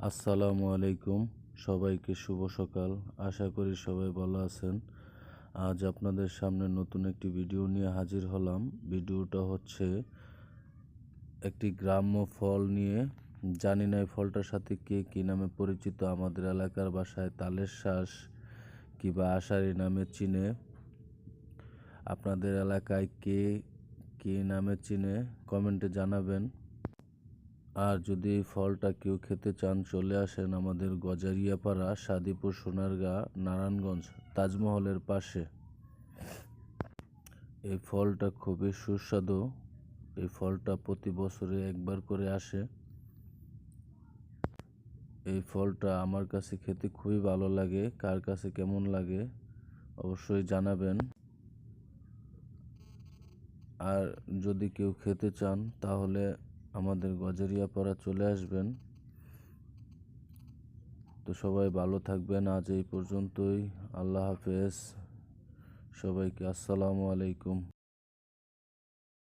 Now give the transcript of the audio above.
আসসালামু আলাইকুম। সবাইকে শুভ সকাল। আশা করি সবাই ভালো আছেন। আজ আপনাদের সামনে নতুন একটি ভিডিও নিয়ে হাজির হলাম। ভিডিওটা হচ্ছে একটি গ্রাম্য ফল নিয়ে। জানি না এই ফলটার সাথে কে কী নামে পরিচিত। আমাদের এলাকার ভাষায় তালের শ্বাস কিংবা আষাঢ়ি নামে চিনে। আপনাদের এলাকায় কে কী নামে চিনে কমেন্টে জানাবেন। আর যদি এই ফলটা কেউ খেতে চান, চলে আসেন আমাদের গজারিয়াপাড়া, সাদিপুর, সোনারগাঁ, নারায়ণগঞ্জ, তাজমহলের পাশে। এই ফলটা খুবই সুস্বাদু। এই ফলটা প্রতি বছরে একবার করে আসে। এই ফলটা আমার কাছে খেতে খুবই ভালো লাগে। কার কাছে কেমন লাগে অবশ্যই জানাবেন। আর যদি কেউ খেতে চান তাহলে আমাদের গজারিয়াপাড়া চলে আসবেন। তো সবাই ভালো থাকবেন। আজ এই পর্যন্তই। আল্লাহ হাফেজ। সবাইকে আসসালামু আলাইকুম।